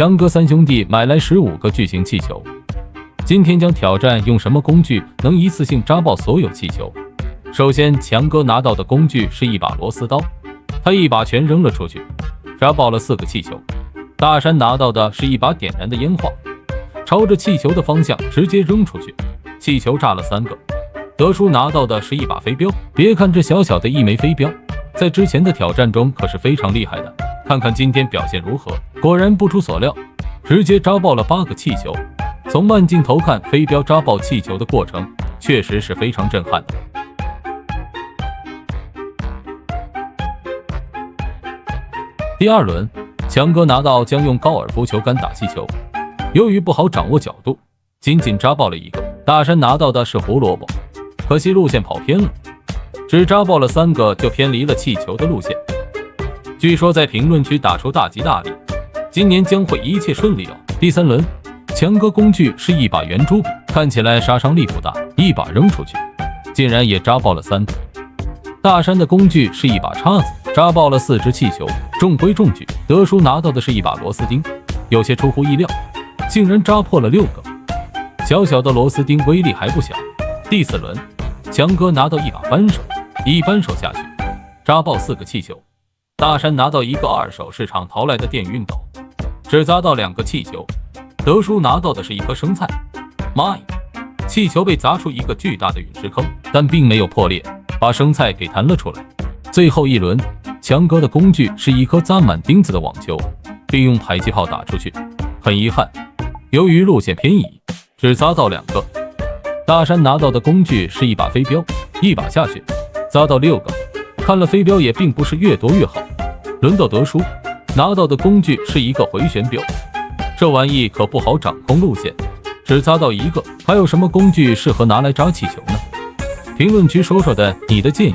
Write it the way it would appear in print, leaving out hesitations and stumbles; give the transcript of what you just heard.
强哥三兄弟买来15个巨型气球，今天将挑战用什么工具能一次性扎爆所有气球。首先，强哥拿到的工具是一把螺丝刀，他一把全扔了出去，扎爆了4个气球。大山拿到的是一把点燃的烟花，朝着气球的方向直接扔出去，气球炸了3个。德叔拿到的是一把飞镖，别看这小小的一枚飞镖，在之前的挑战中可是非常厉害的，看看今天表现如何。果然不出所料，直接扎爆了8个气球。从慢镜头看，飞镖扎爆气球的过程确实是非常震撼的。第2轮，强哥拿到将用高尔夫球杆打气球，由于不好掌握角度，仅仅扎爆了1个。大山拿到的是胡萝卜，可惜路线跑偏了，只扎爆了3个就偏离了气球的路线。据说在评论区打出大吉大利，今年将会一切顺利哦。第3轮，强哥工具是一把圆珠笔，看起来杀伤力不大，一把扔出去，竟然也扎爆了3个。大山的工具是一把叉子，扎爆了4只气球，中规中矩。德叔拿到的是一把螺丝钉，有些出乎意料，竟然扎破了6个。小小的螺丝钉威力还不小。第4轮，强哥拿到一把扳手，一扳手下去，扎爆4个气球。大山拿到一个2手市场淘来的电熨斗，只砸到2个气球。德叔拿到的是一颗生菜，妈呀！气球被砸出一个巨大的陨石坑，但并没有破裂，把生菜给弹了出来。最后一轮，强哥的工具是一颗扎满钉子的网球，并用迫击炮打出去。很遗憾，由于路线偏移，只砸到2个。大山拿到的工具是一把飞镖，一把下去，砸到6个。看了飞镖也并不是越多越好。轮到德叔，拿到的工具是一个回旋镖，这玩意可不好掌控路线，只砸到1个。还有什么工具适合拿来扎气球呢？评论区说说的你的建议。